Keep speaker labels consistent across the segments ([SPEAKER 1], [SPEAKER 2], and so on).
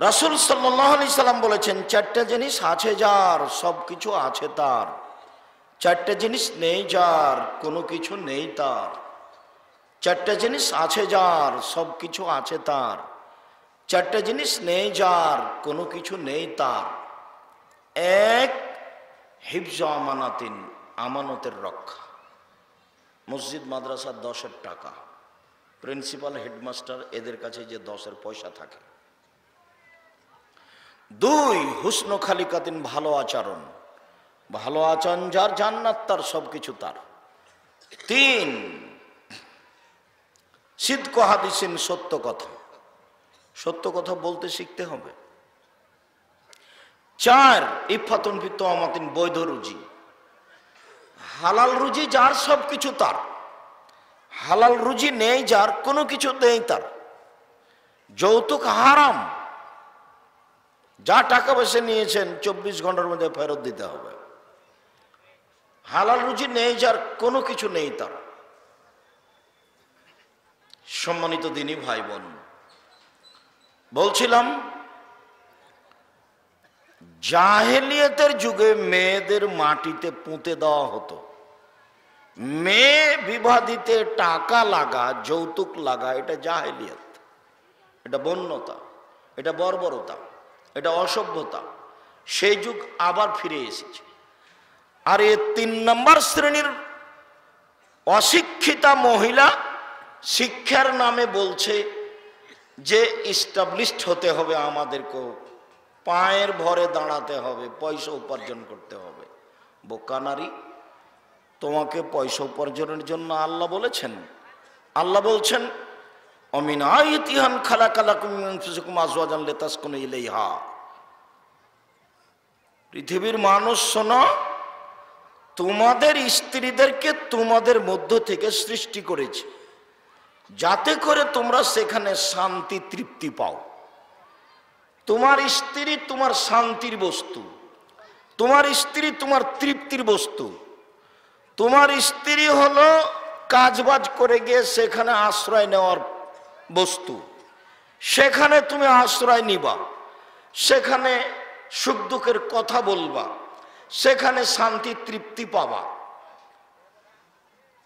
[SPEAKER 1] রাসূল সাল্লাল্লাহু আলাইহি সাল্লাম বলেছেন, চারটা জিনিস আছে যার সবকিছু আছে তার, চারটা জিনিস নেই যার কোনো কিছু নেই তার। চারটা জিনিস আছে যার সবকিছু আছে তার, চারটা জিনিস নেই যার কোনো কিছু নেই তার। এক, হিফজ আমানাতিন, আমানতের রক্ষা। মসজিদ মাদ্রাসার 10-এর টাকা, প্রিন্সিপাল হেডমাস্টার এদের কাছে যে 10-এর পয়সা থাকে। দুই, হুসন খালিকাতিন, ভালো আচরণ, ভালো আচরণ যার জান্নাত তার, সবকিছু তার। তিন, সিদক হাদিসিন, সত্য কথা, সত্য কথা বলতে শিখতে হবে। চার, ইফাতুন ফি তামাতিন, বৈধ রুজি, হালাল রুজি যার সবকিছু তার, হালাল রুজি নেই যার কোনো কিছু নেই তার। যৌতুক হারাম, যা টাকা পয়সা নিয়েছেন 24 ঘন্টার মধ্যে ফেরত দিতে হবে। হালাল রুজি নেই যার কোনো কিছু নেই তার। সম্মানিত দিনী ভাই বোন, বলছিলাম জাহেলিয়াতের যুগে মেয়েদের মাটিতে পুঁতে দেওয়া হতো। মেয়ে বিবাহ দিতে টাকা লাগা, যৌতুক লাগা, এটা জাহেলিয়াত, এটা বন্যতা, এটা বর্বরতা, এটা অসভ্যতা। সেই যুগ আবার ফিরে এসেছে। আর এ 3 নম্বর শ্রেণীর অশিক্ষিতা মহিলা শিক্ষার নামে বলছে যে ইস্টাবলিশড হতে হবে, আমাদেরকে পায়ের ভরে দাঁড়াতে হবে, পয়সা উপার্জন করতে হবে। বোকা নারী, তোমাকে পয়সা উপার্জনের জন্য আল্লাহ বলেছেন? আল্লাহ বলছেন, অমিন আয়াতিহান খালাকালাকুম মিন আনফুসিকুম আজওয়াজান লিতাসকুনু ইলাইহা। পৃথিবীর মানুষ শোনো, তোমাদের স্ত্রীদেরকে তোমাদের মধ্য থেকে সৃষ্টি করেছে যাতে করে তোমরা সেখানে শান্তি তৃপ্তি পাও। তোমার স্ত্রী তোমার শান্তির বস্তু, তোমার স্ত্রী তোমার তৃপ্তির বস্তু। তোমার স্ত্রী হলো কাজবাজ করে গিয়ে সেখানে আশ্রয় নেওয়ার বস্তু। সেখানে তুমি আশ্রয় নিবা, সেখানে সুখ দুঃখের কথা বলবা, সেখানে শান্তি তৃপ্তি পাবা।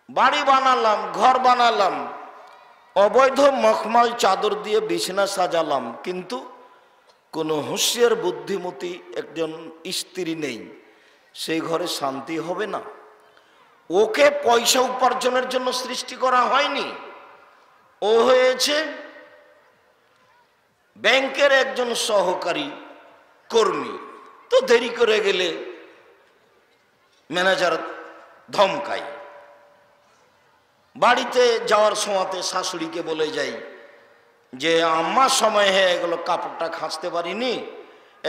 [SPEAKER 1] বাড়ি বানালাম, ঘর বানালাম, অবৈধ মখমল চাদর দিয়ে বিছানা সাজালাম, কিন্তু কোনো হুঁশিয়ার বুদ্ধিমতী একজন স্ত্রী নেই, সেই ঘরে শান্তি হবে না। ওকে পয়সা উপার্জনের জন্য সৃষ্টি করা হয়নি, ও হয়েছে ব্যাংকের একজন সহকারী কর্মী। তো দেরি করে গেলে ম্যানেজার ধমকায়। বাড়িতে যাওয়ার সময়তে শাশুড়িকে বলে যাই যে আম্মা সময় হয়ে গেল, কাপড়টা খাঁচতে পারিনি,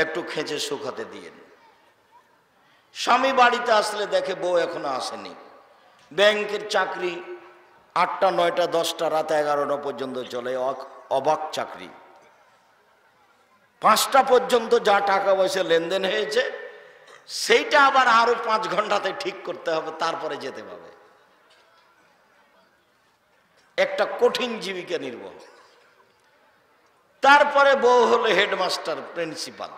[SPEAKER 1] একটু খেঁচে শুকাতে দিয়েন। স্বামী বাড়িতে আসলে দেখে বউ এখনো আসেনি। ব্যাংকের চাকরি 8টা 9টা 10টা রাত 11টা পর্যন্ত চলে, অবাক চাকরি। 5টা পর্যন্ত যা টাকা পয়সা লেনদেন হয়েছে সেইটা আবার আরো 5 ঘন্টাতে ঠিক করতে হবে, তারপরে যেতে পাবে। একটা কঠিন জীবিকা নির্বাহ। তারপরে বউ হলো হেডমাস্টার, প্রিন্সিপাল।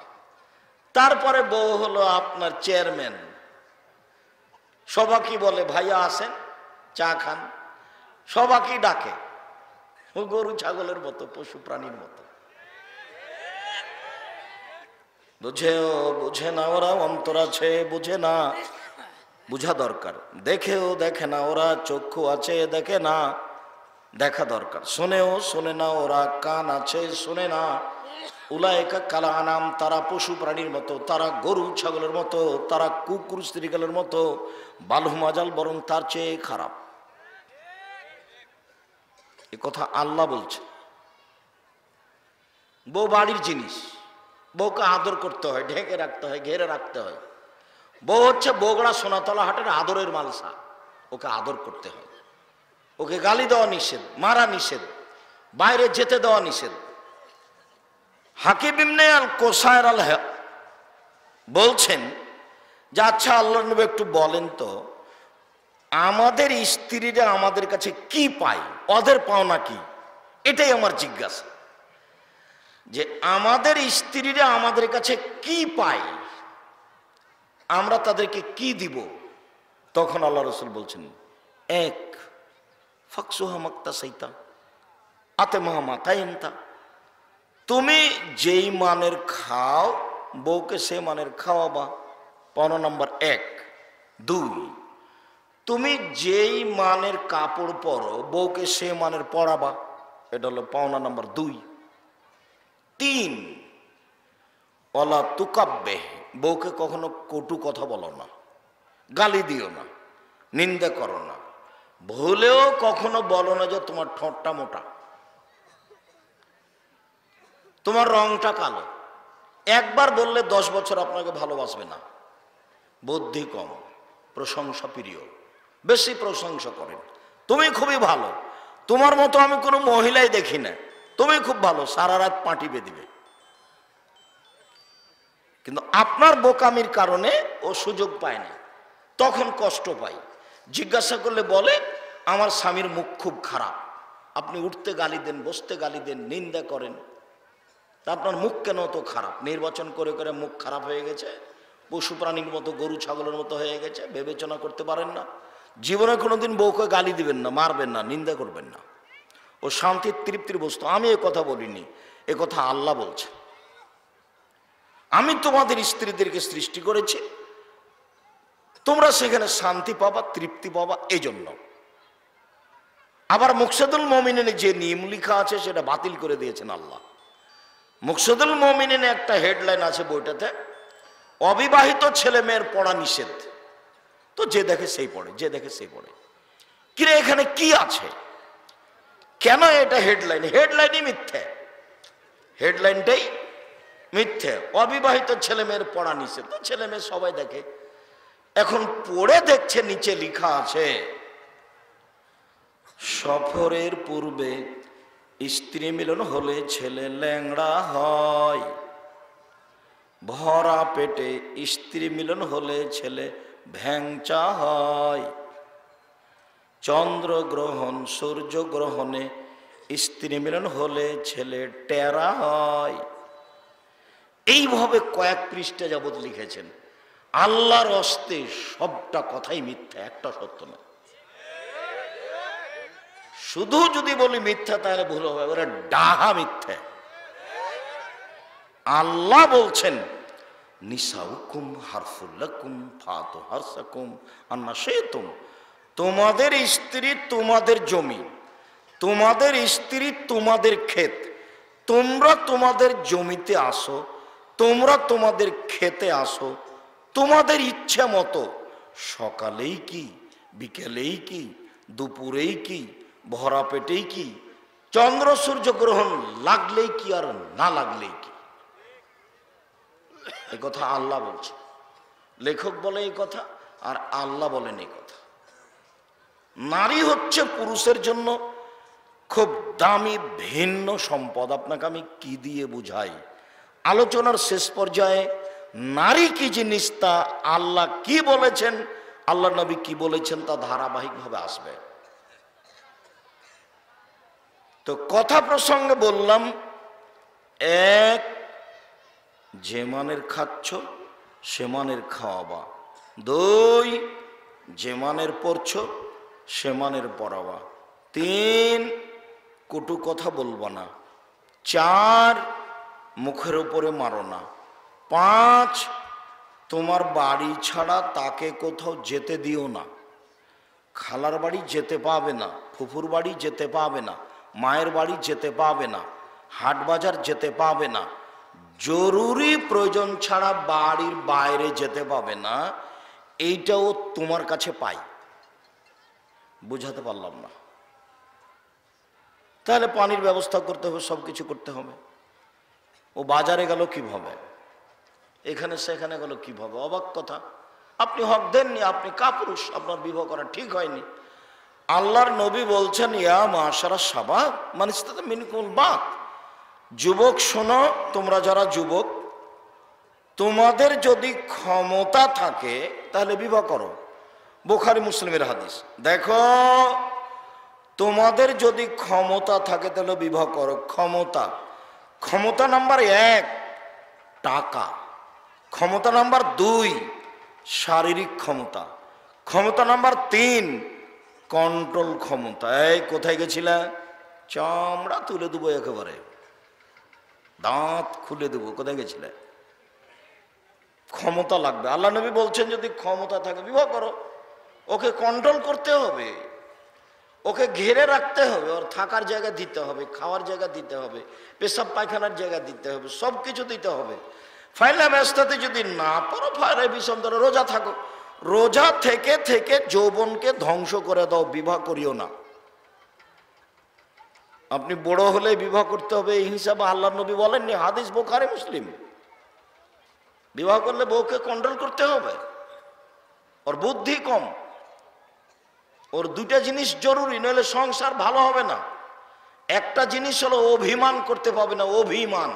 [SPEAKER 1] তারপরে বউ হলো আপনার চেয়ারম্যান। সবাইকে বলে ভাইয়া আসেন, চা খান, সবাইকে ডাকে। ও গরু ছাগলের মতো, পশু প্রাণীর মতো। বুঝেও বুঝে না ওরা, অন্তর আছে বুঝে না, বুঝা দরকার। দেখেও দেখে না ওরা, চক্ষু আছে দেখে না, দেখা দরকার। শোনেও শোনে না ওরা, কান আছে শোনে না। উলায়েকা কাল আনাম, তারা পশু প্রাণীর মতো, তারা গরু ছাগলের মতো, তারা কুকুর স্ত্রীকালের মতো, বালহুম আজাল, বরং তার চেয়ে খারাপ। এ কথা আল্লাহ বলছে। বউ বাড়ির জিনিস, বউকে আদর করতে হয়, ঢেকে রাখতে হয়, ঘেরে রাখতে হয়। বউ হচ্ছে বগড়া সোনাতলা হাটের আদরের মালসা, ওকে আদর করতে হয়। ওকে গালি দেওয়া নিষেধ, মারা নিষেধ, বাইরে যেতে দেওয়া নিষেধ। হাকিম ইবনে আল কোসায়ের আল বলছেন যে আচ্ছা আল্লাহ নবী একটু বলেন তো, আমাদের স্ত্রীরা আমাদের কাছে কি পায়, ওদের পাওনা কি? এটাই আমার জিজ্ঞাসা। যে আমাদের স্ত্রীরা আমাদের কাছে কি পায়, আমরা তাদেরকে কি দিব। তখন আল্লাহ রসুল বলছেন, এক ফাকসুহা মাক্তা সাইতা আতে মাতাইমতা, তুমি যেই মানের খাও বউকে সে মানের খাওয়াবা, পাওনা নাম্বার এক। দুই, তুমি যেই মানের কাপড় পরো বউকে সে মানের পরাবা, এটা হলো পাওনা নাম্বার দুই। তিন, অলা তুকাব্বে, বউকে কখনো কটু কথা বলো না, গালি দিও না, নিন্দা করো না, ভুলেও কখনো বলো না যে তোমার ঠোঁটটা মোটা, তোমার রংটা কালো। একবার বললে 10 বছর আপনাকে ভালোবাসবে না। বুদ্ধি কম, প্রশংসা প্রিয়, বেশি প্রশংসা করেন, তুমি খুবই ভালো, তোমার মতো আমি কোনো মহিলাই দেখি না, তুমি খুব ভালো, সারা রাত পাটি বেঁধিবে। কিন্তু আপনার বোকামির কারণে ও সুযোগ পায় না, তখন কষ্ট পায়। জিজ্ঞাসা করলে বলে আমার স্বামীর মুখ খুব খারাপ। আপনি উঠতে গালি দেন, বসতে গালি দেন, নিন্দা করেন, তা আপনার মুখ কেন তো খারাপ? নির্বাচন করে করে মুখ খারাপ হয়ে গেছে, পশু প্রাণীর মতো, গরু ছাগলের মতো হয়ে গেছে, বিবেচনা করতে পারেন না। জীবনে কোনোদিন বউকে গালি দিবেন না, মারবেন না, নিন্দা করবেন না, ও শান্তির তৃপ্তির বস্তু। আমি এ কথা বলিনি, এ কথা আল্লাহ বলছে। আমি তোমাদের স্ত্রীদেরকে সৃষ্টি করেছি, তোমরা সেখানে শান্তি পাবা, তৃপ্তি পাবা, এই জন্য। আবার মুকসাদুল মুমিনিনে যে নিয়ম লেখা আছে সেটা বাতিল করে দিয়েছেন আল্লাহ। মুকসাদুল মুমিনিনে একটা হেডলাইন আছে বইটাতে, অবিবাহিত ছেলে মেয়ের পড়া নিষেধ। তো যে দেখে সেই পড়ে, যে দেখে সেই পড়ে। কিরে এখানে কি আছে? কেন এটা হেডলাইন? হেডলাইনই মিথ্যে, হেডলাইনটাই মিথ্যে। অবিবাহিত ছেলে মেয়ের পড়া নিষেধ, তো ছেলে মেয়ে সবাই দেখে। এখন পড়ে দেখছে নিচে লেখা আছে, সফরের পূর্বে স্ত্রী মিলন হলে ছেলে ল্যাংড়া হয়, ভরা পেটে স্ত্রী মিলন হলে ছেলে ভ্যাংচা হয়, চন্দ্রগ্রহণ সূর্যগ্রহণে স্ত্রী মিলন হলে ছেলে টেরা হয়। এইভাবে কয়েক পৃষ্ঠা যাবৎ লিখেছেন। আল্লাহর হস্তে সবটা কথাই মিথ্যা, একটা সত্য না। শুধু যদি বলি মিথ্যা তাহলে ভুল হবে, ওরা ডাহা মিথ্যা। আল্লাহ বলছেন নিসাউকুম হারফুল লাকুম ফাতু হারসাকুম আন্না শাইতুম, তোমাদের স্ত্রী তোমাদের জমি, তোমাদের স্ত্রী তোমাদের ক্ষেত, তোমরা তোমাদের জমিতে আসো, তোমরা তোমাদের খেতে আসো, তোমাদের ইচ্ছা মতো, সকালেই কি, বিকেলেই কি, দুপুরেই কি, ভরা পেটেই কি, চন্দ্র সূর্য গ্রহণ লাগলেই কি আর না লাগলেই কি। এই কথা আল্লাহ বলছে, লেখক বলে এই কথা আর আল্লাহ বলেন এই কথা। নারী হচ্ছে পুরুষের জন্য খুব দামি ভিন্ন সম্পদ। আপনাকে আমি কি দিয়ে বুঝাই? আলোচনার শেষ পর্যায়ে নারী কি জিনিস তা আল্লাহ কি বলেছেন, আল্লাহ নবী কি বলেছেন তা ধারাবাহিকভাবে আসবে। তো কথা প্রসঙ্গে বললাম, এক, যে মানের খাচ্ছ সে মানের খাওয়াবা। দুই, যে মানের পড়ছ সে মানের পড়াবা। তিন, কটু কথা বলবা না। চার, মুখের উপরে মারো না। পাঁচ, তোমার বাড়ি ছাড়া তাকে কোথাও যেতে দিও না। খালার বাড়ি যেতে পাবে না, ফুফুর বাড়ি যেতে পাবে না, মায়ের বাড়ি যেতে পাবে না, হাট বাজার যেতে পাবে না, জরুরি প্রয়োজন ছাড়া বাড়ির বাইরে যেতে পাবে না। এইটাও তোমার কাছে পাই। বুঝাতে পারলাম না? তাহলে পানির ব্যবস্থা করতে হবে, সব কিছু করতে হবে। ও বাজারে গেল কিভাবে, এখানে সেখানে গেল কিভাবে? অবাক কথা। আপনি হক দেননি, আপনি কাপুরুষ, আপনার বিবাহ করা ঠিক হয়নি। আল্লাহর নবী বলছেন ইয়া মাশারা শাবাব মান ইসতাতা মিনকুমুল বাত, যুবক শোনো, তোমরা যারা যুবক, তোমাদের যদি ক্ষমতা থাকে তাহলে বিবাহ করো। বুখারী মুসলিমের হাদিস। দেখো, তোমাদের যদি ক্ষমতা থাকে তাহলে বিবাহ করো। ক্ষমতা, ক্ষমতা নাম্বার 1 টাকা, ক্ষমতা নাম্বার 2 শারীরিক ক্ষমতা, ক্ষমতা নাম্বার 3 কন্ট্রোল ক্ষমতা। এই কোথায় গেছিলা? চামড়া তুলে দেবো, একেবারে দাঁত খুলে দেবো। কোথায় গেছিলে? ক্ষমতা লাগবে। আল্লাহ নবী বলছেন যদি ক্ষমতা থাকে বিবাহ করো। ওকে কন্ট্রোল করতে হবে, ওকে ঘিরে রাখতে হবে, ওর থাকার জায়গা দিতে হবে, খাওয়ার জায়গা দিতে হবে, পেশাব পায়খানার জায়গা দিতে হবে, সব কিছু দিতে হবে। ফাইলা ব্যস্তাতে যদি না পারো ফায়রা বিষম ধরো, রোজা থাকো। রোজা থেকে থেকে যৌবনকে ধ্বংস করে দাও, বিবাহ করিও না। আপনি বড় হলে বিবাহ করতে হবে এই হিসাবে আল্লাহ নবী বলেননি, হাদিস বুখারী মুসলিম। বিবাহ করলে বউকে কন্ট্রোল করতে হবে, ওর বুদ্ধি কম, ওর দুটা জিনিস জরুরি, নইলে সংসার ভালো হবে না। একটা জিনিস হলো অভিমান করতে পারবে না, অভিমান,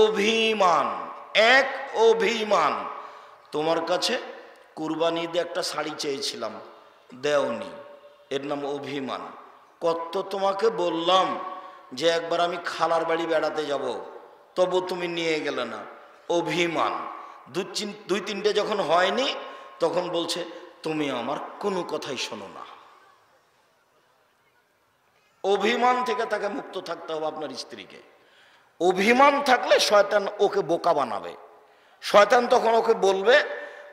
[SPEAKER 1] অভিমান, এক অভিমান। তোমার কাছে কুরবানি ঈদে একটা শাড়ি চেয়েছিলাম, দেওনি, এর নাম অভিমান। কত তোমাকে বললাম যে একবার আমি খালার বাড়ি বেড়াতে যাব, তবু তুমি নিয়ে গেলে না, অভিমান। দুই তিনটে যখন হয়নি তখন বলছে তুমি আমার কোনো কথাই শোনো না। অভিমান থেকে তাকে মুক্ত থাকতে হবে আপনার স্ত্রীকে। অভিমান থাকলে শয়তান ওকে বোকা বানাবে। শয়তান তখন ওকে বলবে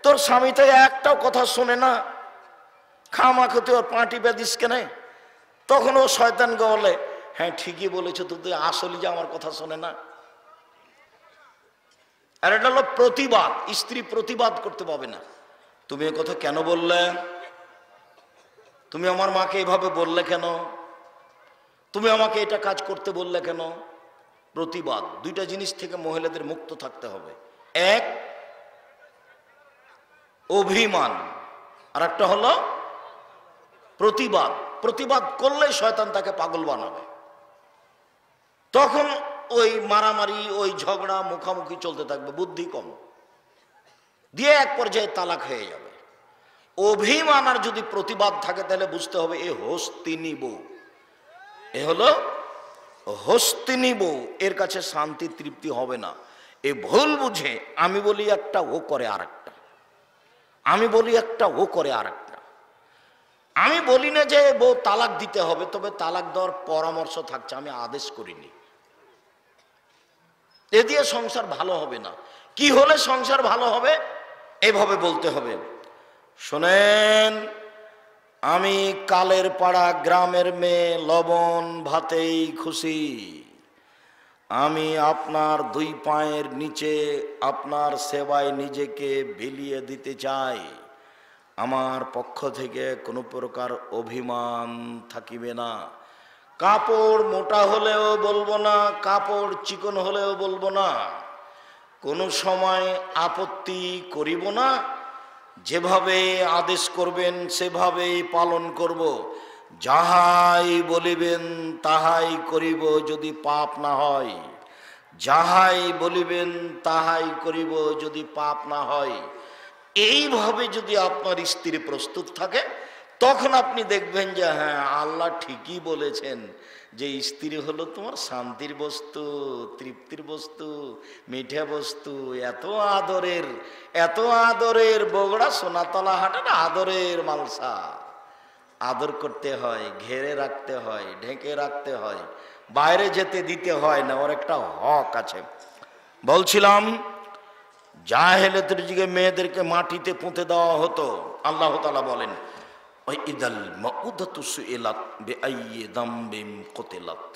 [SPEAKER 1] তোর স্বামী তো একটাও কথা শোনে না, খামাখে তুই ওর পাঁটি বেঁধিস কেনে? তখন ও শয়তানকে বলে হ্যাঁ ঠিকই বলেছো, তুই আসলে যে আমার কথা শোনে না। আর এটা হলো প্রতিবাদ। স্ত্রী প্রতিবাদ করতে পারবে না, তুমি এ কথা কেন বললে, তুমি আমার মাকে এভাবে বললে কেন, তুমি আমাকে এটা কাজ করতে বললে কেন। প্রতিবাদ। দুইটা জিনিস থেকে মহিলাদের মুক্ত থাকতে হবে, এক অভিমান, আর একটা হলো প্রতিবাদ। প্রতিবাদ করলে শয়তান তাকে পাগল বানাবে, তখন ওই মারামারি, ওই ঝগড়া, মুখামুখি চলতে থাকবে, বুদ্ধি কম দিয়ে এক পর্যায়ে তালাক হয়ে যাবে। অভিমান আর যদি প্রতিবাদ থাকে তাহলে বুঝতে হবে এ হস্তিনী বউ, এ হলো হস্তিনী বউ, এর কাছে শান্তি তৃপ্তি হবে না। এ ভুল বুঝে আমি বলি একটা, ও করে আর একটা, আমি বলি একটা, ও করে আর একটা। আমি বলি না যে বউ তালাক দিতে হবে, তবে তালাক দেওয়ার পরামর্শ থাকছে, আমি আদেশ করিনি। এ দিয়ে সংসার ভালো হবে না। কি হলে সংসার ভালো হবে? এভাবে বলতে হবে, শোনেন আমি কালের পাড়া গ্রামের মেয়ে, লবণ ভাতেই খুশি। আমি আপনার 2 পায়ের নিচে আপনার সেবায় নিজেকে বিলিয়ে দিতে চাই। আমার পক্ষ থেকে কোনো প্রকার অভিমান থাকিবে না। কাপড় মোটা হলেও বলবো না, কাপড় চিকন হলেও বলবো না, কোনো সময় আপত্তি করিব না। যেভাবে আদেশ করবেন সেভাবেই পালন করব। যাহাই বলিবেন তাহাই করিব, যদি পাপ না হয়। যাহাই বলিবেন তাহাই করিব, যদি পাপ না হয়। এইভাবে যদি আপনার স্ত্রী প্রস্তুত থাকে, তখন আপনি দেখবেন যে হ্যাঁ আল্লাহ ঠিকই বলেছেন যে স্ত্রী হলো তোমার শান্তির বস্তু, তৃপ্তির বস্তু, মিঠা বস্তু। এত আদরের, এত আদরের বগুড়া সোনাতলা হাটের আদরের মালসা। আদর করতে হয়, ঘেরে রাখতে হয়, ঢেকে রাখতে হয়, বাইরে যেতে দিতে হয় না, ওর একটা হক আছে। বলছিলাম জাহেলিয়াতের যুগে মেয়েদেরকে মাটিতে পুঁতে দেওয়া হতো। আল্লাহ তাআলা বলেন ইদাল মাউদাতু সুইলাত বিআইয়ি যামবিন কুতিলাত।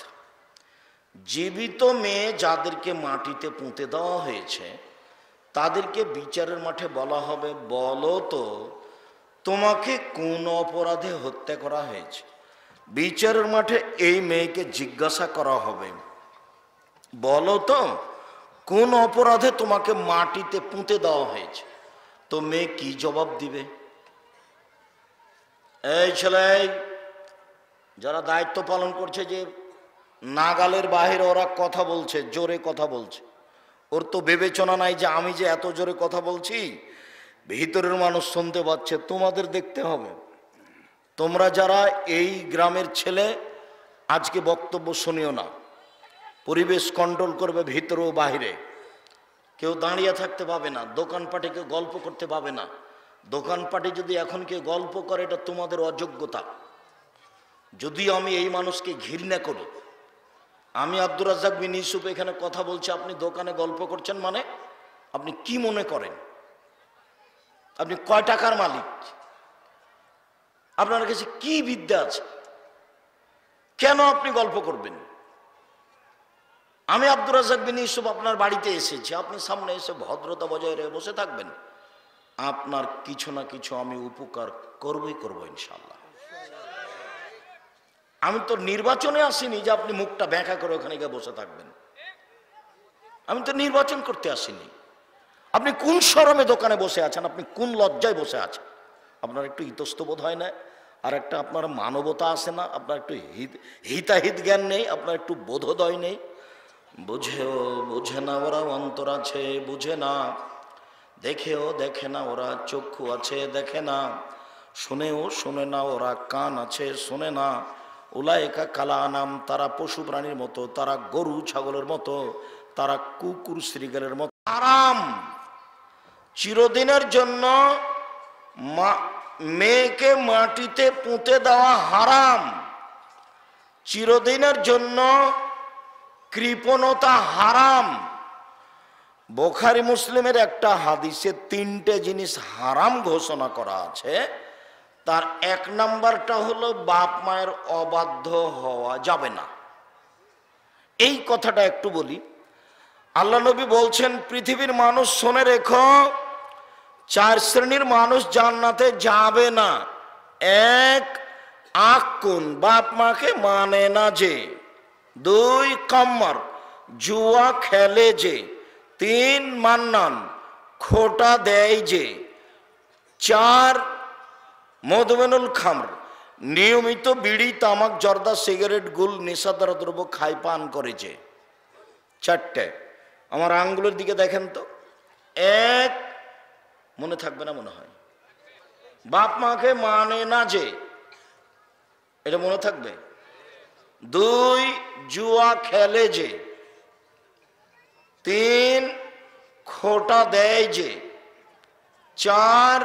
[SPEAKER 1] জীবিত মেয়ে যাদেরকে মাটিতে পুঁতে দেওয়া হয়েছে তাদেরকে বিচারের মাঠে বলা হবে, বলো তো তোমাকে কোন অপরাধে হত্যা করা হয়েছে। বিচারের মাঠে এই মেয়েকে জিজ্ঞাসা করা হবে, বলো তো কোন অপরাধে তোমাকে মাটিতে পুঁতে দেওয়া হয়েছে। তো মেয়ে কি জবাব দিবে? এই ছেলে যারা দায়িত্ব পালন করছে, যে নাগালের বাহিরে ওরা কথা বলছে, জোরে কথা বলছে, ওর তো বিবেচনা নাই যে আমি যে এত জোরে কথা বলছি ভিতরের মানুষ শুনতে পাচ্ছে। তোমাদের দেখতে হবে, তোমরা যারা এই গ্রামের ছেলে আজকে বক্তব্য শুনিও না, পরিবেশ কন্ট্রোল করবে ভিতরে ও বাহিরে। কেউ দাঁড়িয়ে থাকতে পাবে না, দোকানপাটে কেউ গল্প করতে পাবে না। দোকানপাটে যদি এখন কেউ গল্প করে এটা তোমাদের অযোগ্যতা। যদিও আমি এই মানুষকে ঘৃণা করি, আমি আব্দুর রাজ্জাক বিন ইউসুফ এখানে কথা বলছি, আপনি দোকানে গল্প করছেন মানে আপনি কি মনে করেন? আপনি কয় টাকার মালিক? আপনার কাছে কি বিদ্যা আছে? কেন আপনি গল্প করবেন? আমি আব্দুর রাজ্জাক বিন ইউসুফ আপনার বাড়িতে এসেছি, আপনি সামনে এসে ভদ্রতা বজায় রেখে বসে থাকবেন, আপনার কিছু না কিছু আমি উপকার করবই করবো ইনশাআল্লাহ। আমি তো নির্বাচনে আসিনি যে আপনি মুখটা ব্যাখ্যা করে ওখানে গিয়ে বসে থাকবেন। আমি তো নির্বাচন করতে আসিনি। আপনি কোন শরমে দোকানে বসে আছেন? আপনি কোন লজ্জায় বসে আছেন? আপনার একটু ইতস্তবোধ হয় না? আর একটা আপনার মানবতা আসে না? আপনার একটু হিতাহিত জ্ঞান নেই? আপনার একটু বোধোদয় নেই? বুঝেও বুঝে না ওরা, অন্তর আছে বুঝে না, দেখেও দেখে না ওরা, চক্ষু আছে দেখে না, শুনেও শুনে না ওরা, কান আছে শোনে না। উলাইকা কালা আনাম, তারা পশু প্রাণীর মতো, তারা গরু ছাগলের মতো, তারা কুকুর শ্রীগালের মতো। আরাম চিরদিনের জন্য মেয়েকে মাটিতে পুঁতে দেওয়া হারাম, চিরদিনের জন্য কৃপণতা হারাম। বুখারী মুসলিমের একটা হাদিসে 3টে জিনিস হারাম ঘোষণা করা আছে। তার 1 নাম্বারটা হলো বাপ মায়ের অবাধ্য হওয়া যাবে না। এই কথাটা একটু বলি। আল্লাহ নবী বলছেন, পৃথিবীর মানুষ শুনে রেখো, 4 শ্রেণীর মানুষ জান্নাতে যাবে না। 1, আকুন, বাপ মাকে মানে না যে। 2, কাম্মার, জুয়া খেলে যে। 3, মান্নান, খোটা দেয় যে। 4, মদমেনুল খামর, নিয়মিত বিড়ি তামাক জর্দা সিগারেট গুল নেশাদার দ্রব্য খায় পান করে যে। 4টে। আমার আঙ্গুলের দিকে দেখেন তো। 1, মনে থাকবে না মনে হয়, বাপ মাকে মানে না যে, এটা মনে থাকবে। 2, জুয়া খেলে যে। 3, খোটা দেয় যে। 4,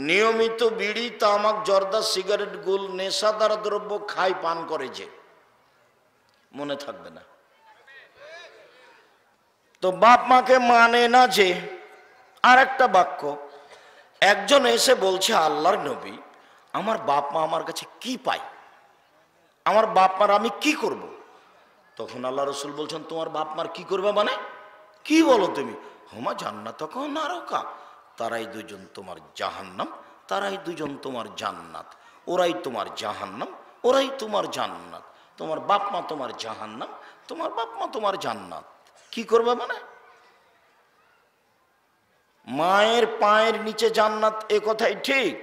[SPEAKER 1] নিয়মিত বিড়ি তামাক জর্দা সিগারেট গুল নেশাদার দ্রব্য খায় পান করে যে। মনে থাকবে না তো, বাপ মাকে মানে না যে। আর একটা বাক্য, একজন এসে বলছে, আল্লাহর নবী, আমার বাপ মা আমার কাছে কি পায়, আমার বাপ মার আমি কি করব? তখন আল্লাহ রসুল বলছেন, তোমার বাপ মার কি করবে মানে কি বলো তুমি? হুমা জান্নাত নারকা, তারাই দুজন তোমার জাহান্নাম, তারাই দুজন তোমার জান্নাত। ওরাই তোমার জাহান্নাম, ওরাই তোমার জান্নাত। তোমার বাপ মা তোমার জাহান্নাম, তোমার বাপ মা তোমার জান্নাত। কি করবে মানে? মায়ের পায়ের নিচে জান্নাত, এ কথাই ঠিক।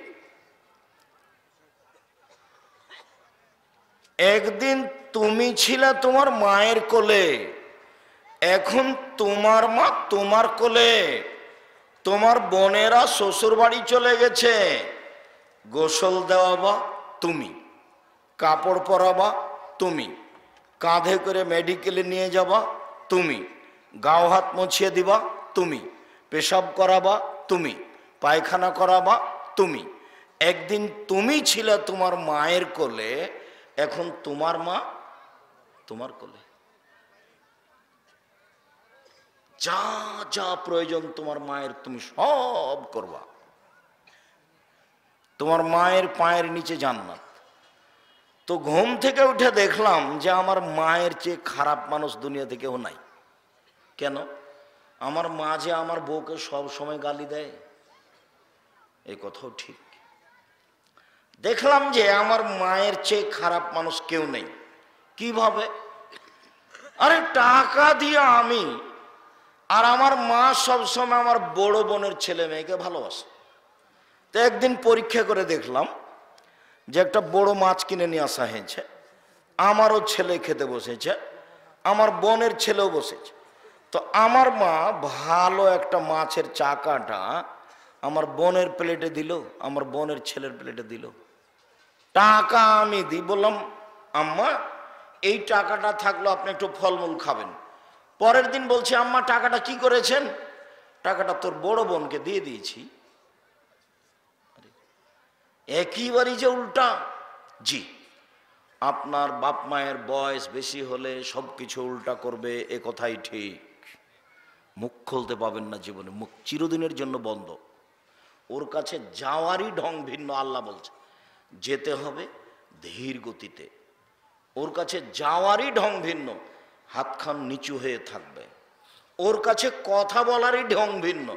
[SPEAKER 1] একদিন তুমি ছিলে তোমার মায়ের কোলে, এখন তোমার মা তোমার কোলে। তোমার বোনেরা শ্বশুর বাড়ি চলে গেছে, গোসল দেওয়াবা তুমি, কাপড় পরাবা তুমি, কাঁধে করে মেডিকেলে নিয়ে যাবা তুমি, গাও হাত মুছিয়ে দিবা তুমি, পেশাব করাবা তুমি, পায়খানা করাবা তুমি। একদিন তুমি ছিলে তোমার মায়ের কোলে, এখন তোমার মা তোমার কোলে। যা যা প্রয়োজন তোমার মায়ের তুমি সব করবা। তোমার মায়ের পায়ের নিচে জান্নাত। তো ঘুম থেকে উঠে দেখলাম যে আমার মায়ের চেয়ে খারাপ মানুষ দুনিয়াতে কেউ নাই। কেন? আমার মা যে আমার বউকে সব সময় গালি দেয়, এই কথাও ঠিক। দেখলাম যে আমার মায়ের চেয়ে খারাপ মানুষ কেউ নেই। কিভাবে? আরে টাকা দিয়ে আমি আর আমার মা সব সময় আমার বড় বোনের ছেলে মেয়েকে ভালোবাসে। তো একদিন পরীক্ষা করে দেখলাম যে একটা বড় মাছ কিনে নিয়ে আসা হয়েছে, আমারও ছেলে খেতে বসেছে, আমার বোনের ছেলেও বসেছে। তো আমার মা ভালো একটা মাছের চাকাটা আমার বোনের প্লেটে দিল, আমার বোনের ছেলের প্লেটে দিল। টাকা আমি দিই, বললাম আম্মা এই টাকাটা থাকলো, আপনি একটু ফলমূল খাবেন। পরের দিন বলছে, আম্মা টাকাটা কি করেছেন? টাকাটা তোর বড় বোনকে দিয়ে দিয়েছি। একইবারই যে উল্টা। জি, আপনার বাপ মায়ের বয়স বেশি হলে সবকিছু উল্টা করবে, এ কথাই ঠিক। মুখ খুলতে পাবেন না জীবনে, মুখ চিরদিনের জন্য বন্ধ। ওর কাছে যাওয়ারই ঢং ভিন্ন। আল্লাহ বলছে যেতে হবে ধীর গতিতে। ওর কাছে যাওয়ারই ঢং ভিন্ন, হাতখান নিচু হয়ে থাকবে। ওর কাছে কথা বলারই ঢং ভিন্ন,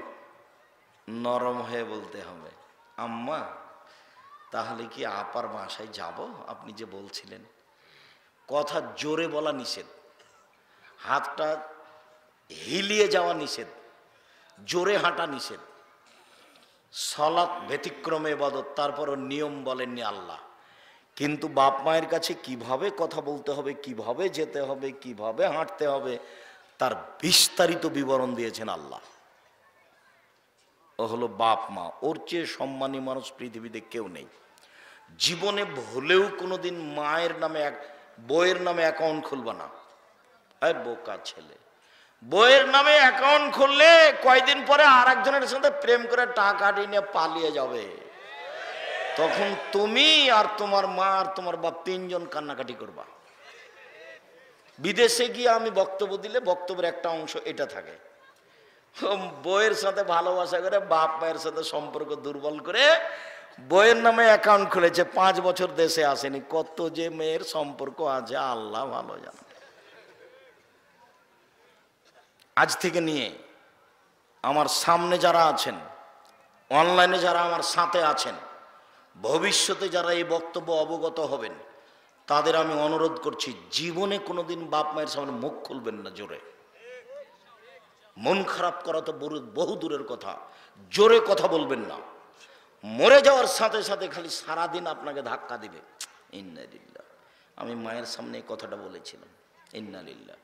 [SPEAKER 1] নরম হয়ে বলতে হবে। আম্মা তাহলে কি আপার বাসায় যাব? আপনি যে বলছিলেন। কথা জোরে বলা নিষেধ, হাতটা হিলিয়ে যাওয়া নিষেধ, জোরে হাঁটা নিষেধ। সালাত ব্যতিক্রমে ইবাদত, তারপরও নিয়ম বলেননি আল্লাহ। কিন্তু বাপ মায়ের কাছে কিভাবে কথা বলতে হবে, কিভাবে যেতে হবে, কিভাবে হাঁটতে হবে, তার বিস্তারিত বিবরণ দিয়েছেন আল্লাহ। ও হলো বাপ মা। ওর চেয়ে সম্মানী মানুষ পৃথিবীতে কেউ নেই। জীবনে ভুলেও কোনোদিন মায়ের নামে বইয়ের নামে অ্যাকাউন্ট খুলবা না। বোকা ছেলে, বইয়ের নামে অ্যাকাউন্ট খুললে কয়দিন পরে আর একজনের সাথে প্রেম করে টাকা নিয়ে পালিয়ে যাবে। তখন তুমি আর তোমার মা আর তোমার বাপ তিনজন কান্নাকাটি করবা। বিদেশে গিয়ে আমি বক্তব্য দিলে বক্তব্যের একটা অংশ এটা থাকে, বইয়ের সাথে ভালোবাসা করে বাপ মায়ের সাথে সম্পর্ক দুর্বল করে বইয়ের নামে অ্যাকাউন্ট খুলেছে, 5 বছর দেশে আসেনি। কত যে মেয়ের সম্পর্ক আছে আল্লাহ ভালো জানে। আজ থেকে নিয়ে আমার সামনে যারা আছেন, অনলাইনে যারা আমার সাথে আছেন, ভবিষ্যতে যারা এই বক্তব্য অবগত হবেন, তাদের আমি অনুরোধ করছি, জীবনে কোনোদিন বাপ মায়ের সামনে মুখ খুলবেন না জোরে। মন খারাপ করা তো বহু দূরের কথা, জোরে কথা বলবেন না। মরে যাওয়ার সাথে সাথে খালি সারাদিন আপনাকে ধাক্কা দিবে। ইন্না লিল্লাহ। আমি মায়ের সামনে এই কথাটা বলেছিলাম, ইন্না লিল্লাহ।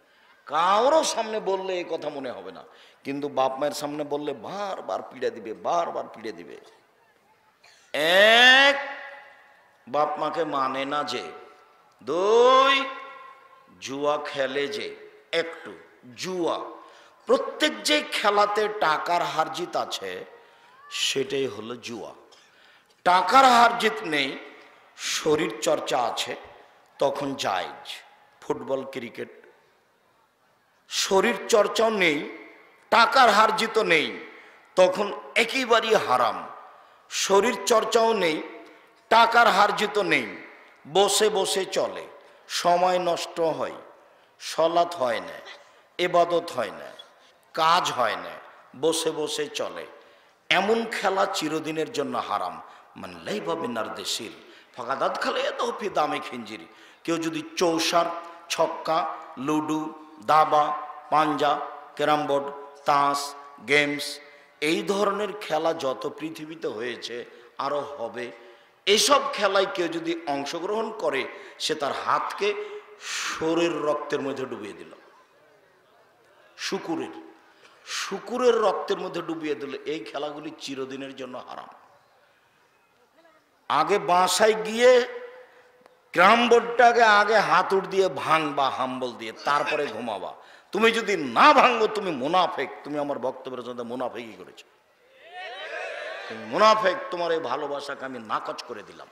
[SPEAKER 1] কারোর সামনে বললে এই কথা মনে হবে না, কিন্তু বাপ মায়ের সামনে বললে বারবার পিড়ে দিবে, বারবার পিড়ে দিবে। এক, বাপ মাকে মানে না যে। 2, জুয়া খেলে যে। একটু জুয়া, প্রত্যেক যে খেলাতে টাকার হারজিত আছে সেটাই হলো জুয়া। টাকার হারজিত নেই, শরীর চর্চা আছে, তখন জায়েজ। ফুটবল, ক্রিকেট, শরীর চর্চাও নেই, টাকার হারজিত নেই, তখন একেবারেই হারাম। শরীর চর্চাও নেই, টাকার হারজিত নেই, বসে বসে চলে, সময় নষ্ট হয়, সলাৎ হয় না, ইবাদত হয় না, কাজ হয় না, বসে বসে চলে, এমন খেলা চিরদিনের জন্য হারাম। মানে লাইবা বিনার দেশির ফাঁকাদাত খেলে এত ফি দামে খিঞ্জিরি। কেউ যদি চৌসার, ছক্কা, লুডু, দাবা, পাঞ্জা, ক্যারাম বোর্ড, তাস, গেমস, এই ধরনের খেলা যত পৃথিবীতে হয়েছে আরও হবে, এসব খেলায় কেউ যদি অংশগ্রহণ করে, সে তার হাতকে শরীর রক্তের মধ্যে ডুবিয়ে দিল। শুকুরের রক্তের মধ্যে ডুবিয়ে দিল। এই খেলাগুলি চিরদিনের জন্য হারাম। আগে বাসায় গিয়ে ক্যারাম বোর্ডটাকে আগে হাতুড় দিয়ে ভাঙবা, হাম্বল দিয়ে, তারপরে ঘুমাবা। তুমি যদি না ভাঙবো তুমি মুনাফেক। তুমি আমার বক্তব্যের সাথে মুনাফেকই করেছো, তুমি মুনাফেক। তোমার এই ভালোবাসাকে আমি নাকচ করে দিলাম।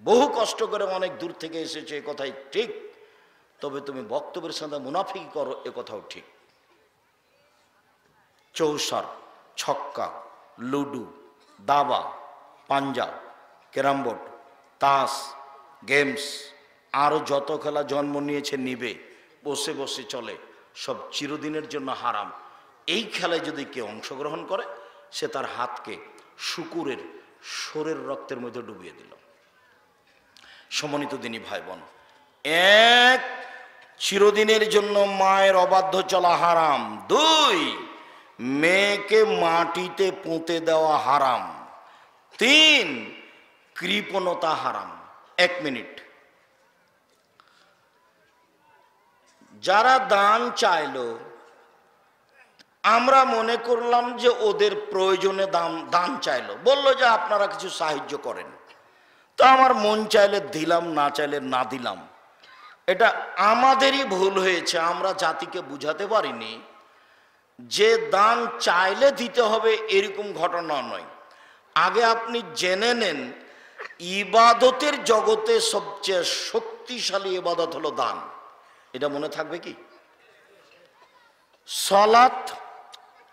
[SPEAKER 1] বহু কষ্ট করে অনেক দূর থেকে এসেছে, এ কথাই ঠিক, তবে তুমি বক্তব্যের সাথে মুনাফিকি করো, এ কথাও ঠিক। চৌসার, ছক্কা, লুডু, দাবা, পাঞ্জা, ক্যারাম বোর্ড, তাস, গেমস, আরও যত খেলা জন্ম নিয়েছে নিবে, বসে বসে চলে, সব চিরদিনের জন্য হারাম। এই খেলায় যদি কেউ অংশগ্রহণ করে, সে তার হাতকে শুকুরের শরীর রক্তের মধ্যে ডুবিয়ে দিল। সম্মানিত দিনী ভাই বোন, এক, চিরদিনের জন্য মায়ের অবাধ্য চলা হারাম। 2, মেয়েকে মাটিতে পুঁতে দেওয়া হারাম। 3, কৃপণতা হারাম। 1 মিনিট। যারা দান চাইলো, আমরা মনে করলাম যে ওদের প্রয়োজনে দান চাইলো, বললো যে আপনারা কিছু সাহায্য করেন, তো আমার মন চাইলে দিলাম, না চাইলে না দিলাম। এটা আমাদেরই ভুল হয়েছে, আমরা জাতিকে বুঝাতে পারিনি যে দান চাইলে দিতে হবে এরকম ঘটনা নয়। আগে আপনি জেনে নেন ইবাদতের জগতে সবচেয়ে শক্তিশালী ইবাদত হলো দান। এটা মনে থাকবে কি? সালাত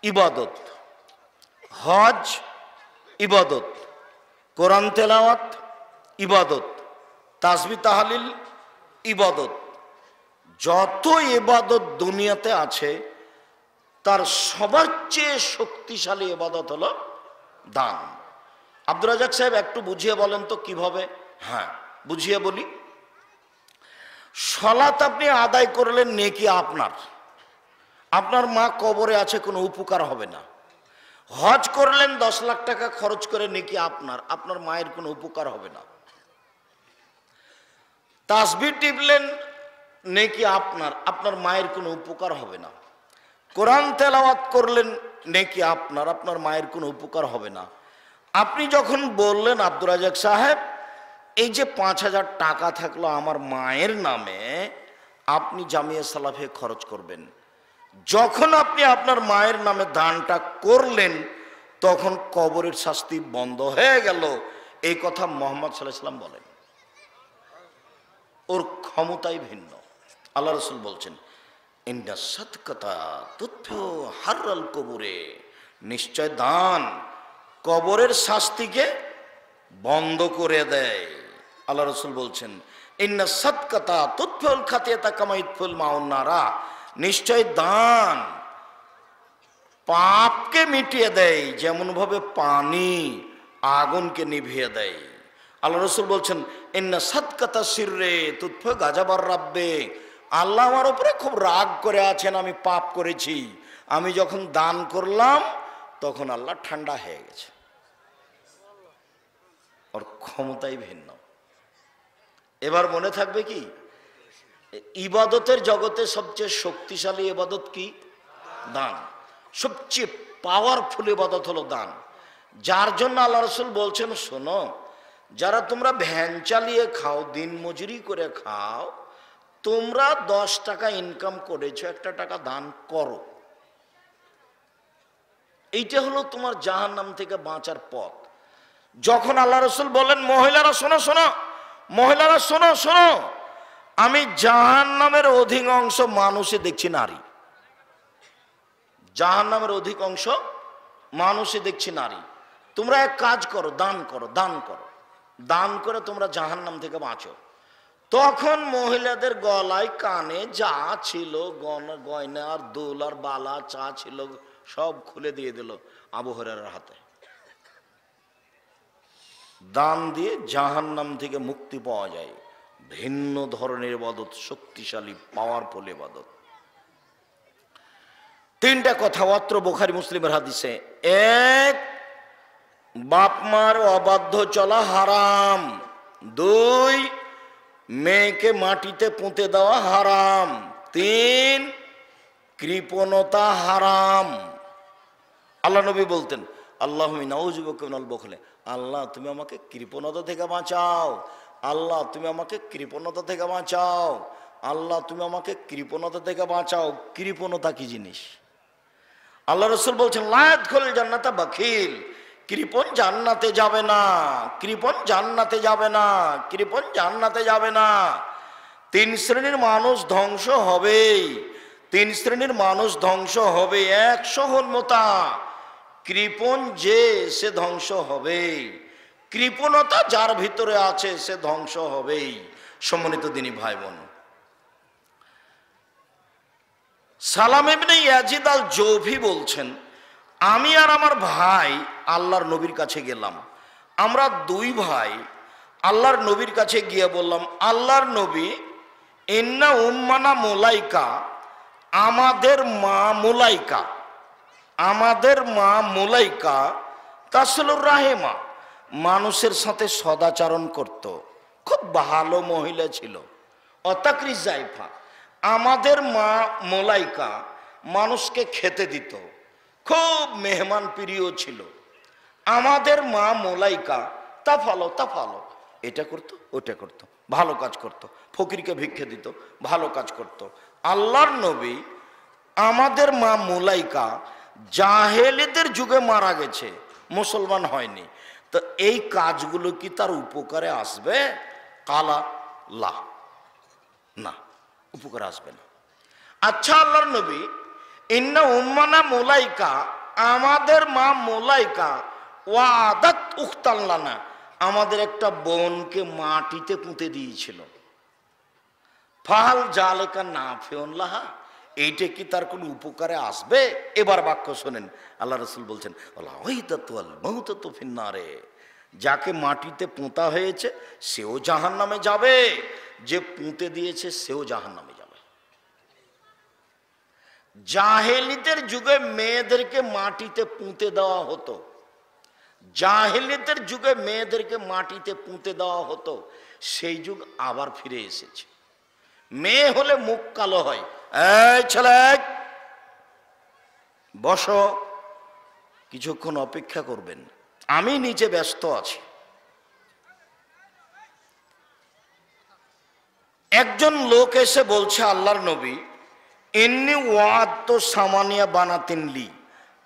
[SPEAKER 1] ইবাদত, হজ ইবাদত, কোরআন তেলাওয়াত ইবাদত, তাসবিহ তাহলিল ইবাদত। যত ইবাদত দুনিয়াতে আছে তার সবার চেয়ে শক্তিশালী ইবাদত হলো দান। আব্দুর রাজ্জাক সাহেব একটু বুঝিয়ে বলেন তো কিভাবে? হ্যাঁ, বুঝিয়ে বলি। সালাত আপনি আদায় করলেন, নেকি আপনার, আপনার মা কবরে আছে, কোনো উপকার হবে না। হজ করলেন 10 লাখ টাকা খরচ করে, নেকি আপনার, আপনার মায়ের কোনো উপকার হবে না। তাসবিহ টিপলেন, নেকি আপনার, আপনার মায়ের কোনো উপকার হবে না। কোরআন তেলাওয়াত করলেন, নেকি আপনার, আপনার মায়ের কোনো উপকার হবে না। আপনি যখন বললেন আব্দুর রাজ্জাক সাহেব এই যে 5,000 টাকা থাকলো আমার মায়ের নামে, আপনি জামিয়া সালাফে খরচ করবেন, যখন আপনি আপনার মায়ের নামে দানটা করলেন তখন কবরের শাস্তি বন্ধ হয়ে গেল। এই কথা মুহাম্মদ সাল্লাল্লাহু আলাইহি ওয়াসাল্লাম বলেন। ওর ক্ষমতাই ভিন্ন। আল্লাহ রাসূল বলছেন ইন্না সাদকাতা তুতফিউ হাররাল কবরে, নিশ্চয় দান কবরের শাস্তিকে বন্ধ করে দেয়। আল্লাহ রাসূল বলছেন ইন্না সাদকাতা তুতফিউল খাতিয়াতা কামা ইতফিউল মাউন নারা, নিশ্চয় দান পাপকে মিটিয়ে দেয় যেমন ভাবে পানি আগুনকে নিভিয়ে দেয়। আল্লাহ রাসূল বলছেন ইন্না সাদকাতা সিররে তুতফিউ গাজাবার রাব্বে, আল্লাহ আমার উপরে খুব রাগ করে আছেন, আমি পাপ করেছি, আমি যখন দান করলাম তখন আল্লাহ ঠান্ডা হয়ে গেছে। ওর ক্ষমতাই ভিন্ন। এবার মনে থাকবে কি ইবাদতের জগতে সবচেয়ে শক্তিশালী ইবাদত কি? দান। সবচেয়ে পাওয়ারফুল ইবাদত হলো দান। যার জন্য আল্লাহ রাসূল বলছেন শোনো, যারা তোমরা ভ্যান চালিয়ে খাও, দিন মজুরি করে খাও, তোমরা 10 টাকা ইনকাম করেছো, 1 টাকা দান করো। এইটা হলো তোমার জাহান্নাম থেকে বাঁচার পথ। যখন আল্লাহ রাসূল বলেন মহিলারা শোনো শোনো, মহিলারা শোনো শোনো, আমি জাহান্নামের অধিকাংশ মানুষে দেখছি নারী, জাহান্নামের অধিকাংশ মানুষে দেখছি নারী, তোমরা এক কাজ করো, দান করো, দান করো, দান করে তোমরা জাহান্নাম থেকে বাঁচো। তখন মহিলাদের গলায় কানে যা ছিল গয়না আর দুল আর বালা চা ছিল সব খুলে দিয়ে দিল আবু হুরায়রার হাতে। দান দিয়ে জাহান্নাম থেকে মুক্তি পাওয়া যায়। ভিন্ন ধরনের ইবাদত, শক্তিশালী পাওয়ারফুল ইবাদত। 3টা কথা অত্র বুখারী মুসলিমের হাদিসে। 1, বাপ মার অবাধ্য চলা হারাম। 2, মেয়েকে মাটিতে পুঁতে দেওয়া হারাম। 3, কৃপণতা হারাম। আল্লাহ নবী বলতেন আল্লাহুম্মা নাউযু বিকা মিনাল বুখলি, আল্লাহ তুমি আমাকে কৃপণতা থেকে বাঁচাও, আল্লাহ তুমি আমাকে কৃপণতা থেকে বাঁচাও, আল্লাহ তুমি আমাকে কৃপণতা থেকে বাঁচাও। কৃপণতা কি জিনিস? আল্লাহ রাসূল বলছেন লা ইয়াদখুলুল জান্নাতা বাখিল, কৃপণ জান্নাতে যাবে না, কৃপণ জান্নাতে যাবে না, কৃপণ জান্নাতে যাবে না। 3 শ্রেণীর মানুষ ধ্বংস হবেই, 3 শ্রেণীর মানুষ ধ্বংস হবে। 1 সহনমতা, কৃপণ যে সে ধ্বংস হবেই, কৃপণতা যার ভিতরে আছে সে ধ্বংস হবেই। সম্মানিত দিনী ভাই বোন, সালাম ইবনে ইয়াজিদ আল জৌফি বলছেন আমি আর আমার ভাই আল্লাহর নবীর কাছে গেলাম। আমরা 2 ভাই আল্লাহর নবীর কাছে গিয়ে বললাম আল্লাহর নবী, ইন্না উম্মানা মুলাইকা, আমাদের মা মুলাইকা, আমাদের মা মুলাইকা তাসলুর রাহেমা, মানুষের সাথে সদাচরণ করত, খুব ভালো মহিলা ছিল। অতাকরি জাইফা, আমাদের মা মুলাইকা মানুষকে খেতে দিত, খুব মেহমান প্রিয় ছিল। আমাদের মা মুলাইকা তাফালো তাফালো, এটা করতো, ওটা করতো, ভালো কাজ করত, ফকিরকে ভিক্ষে দিত, ভালো কাজ করত। আল্লাহর নবী আমাদের মা মুলাইকা জাহেলিদের যুগে মারা গেছে, মুসলমান হয়নি, তো এই কাজগুলো কি তার উপকারে আসবে? কালা লা, না, উপকারে আসবে না। আচ্ছা আল্লাহর নবী, ইন্না উম্মানা মুলাইকা, আমাদের মা মুলাইকা ওয়াদাত উখতাল্লানা, আমাদের একটা বোনকে মাটিতে পুঁতে দিয়েছিল। ফাহাল জালেকা নাফিউন লাহা, এইটা কি তার কোনো উপকারে আসবে? এবার বাক্য শোনেন, আল্লাহ রাসূল বলছেন ওয়ালাইদাতুল মাউতাতু ফিন্নারে, যাকে মাটিতে পোঁতা হয়েছে সেও জাহান্নামে যাবে, যে পুঁতে দিয়েছে সেও জাহান্নামে যাবে। জাহেলিদের যুগে মেয়েদেরকে মাটিতে পুঁতে দেওয়া হতো, জাহেলিদের যুগে মেয়েদেরকে মাটিতে পুঁতে দেওয়া হতো, সেই যুগ আবার ফিরে এসেছে। মেয়ে হলে মুখ কালো হয়, এই ছেলে বসো, কিছুক্ষণ অপেক্ষা করবেন, আমি নিচে ব্যস্ত আছি। একজন লোক এসে বলছে আল্লাহর নবী, এমনি ওয়াদ তো সামানিয়া বানাতেনলি,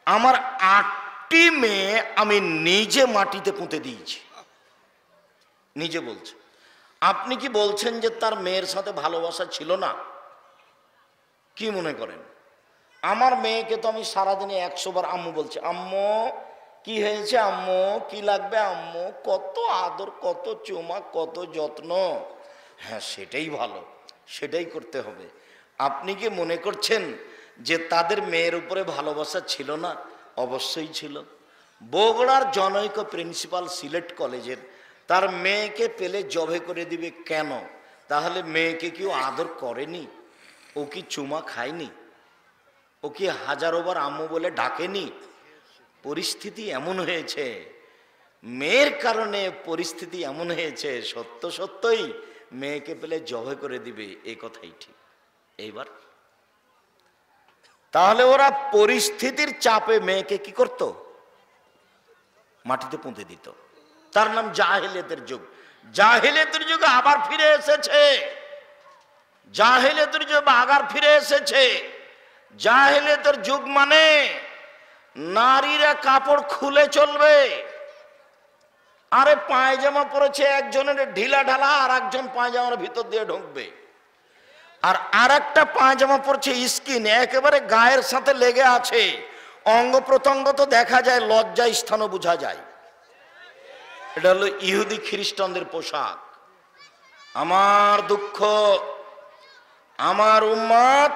[SPEAKER 1] আমার 8টি মেয়ে আমি নিজে মাটিতে পুঁতে দিয়েছি। নিজে বলছে। আপনি কি বলছেন যে তার মেয়ের সাথে ভালোবাসা ছিল না? কি মনে করেন? আমার মেয়েকে তো আমি সারাদিনে 100 বার আম্মু বলছি, আম্মু কি হয়েছে, আম্মু কি লাগবে, আম্মু, কত আদর, কত চুমা, কত যত্ন। হ্যাঁ, সেটাই ভালো, সেটাই করতে হবে। আপনি কি মনে করছেন যে তাদের মেয়ের উপরে ভালোবাসা ছিল না? অবশ্যই ছিল। বগুড়ার জনৈক প্রিন্সিপাল সিলেট কলেজের, তার মেয়েকে পেলে জবে করে দিবে কেন? তাহলে মেয়েকে কেউ আদর করেনি? ও কি চুমা খায়নি? ও কি হাজারোবার আম্মু বলে ডাকেনি? পরিস্থিতি এমন হয়েছে, মেয়ের কারণে পরিস্থিতি এমন হয়েছে, সত্য সত্যই মেয়েকে পেলে জবে করে দিবে, এই কথাই ঠিক। এইবার তাহলে ওরা পরিস্থিতির চাপে মেয়েকে কি করত? মাটিতে পুঁতে দিত। তার নাম জাহেলিয়াতের যুগ। জাহেলিয়াতের যুগ আবার ফিরে এসেছে, জাহেলিয়াতের যুগ আবার ফিরে এসেছে। জাহেলিয়াতের যুগ মানে নারীরা কাপড় খুলে চলবে। আরে পায়জামা পরেছে একজনের ঢিলা ঢালা, আর একজন পায়জামার ভিতর দিয়ে ঢুকবে, আর আরেকটা পায়জামা পরছে স্কিন, একেবারে গায়ের সাথে লেগে আছে, অঙ্গ প্রত্যঙ্গ তো দেখা যায়, লজ্জা স্থানও বোঝা যায়। এটা হলো ইহুদি খ্রিস্টানদের পোশাক। আমার দুঃখ, আমার উম্মত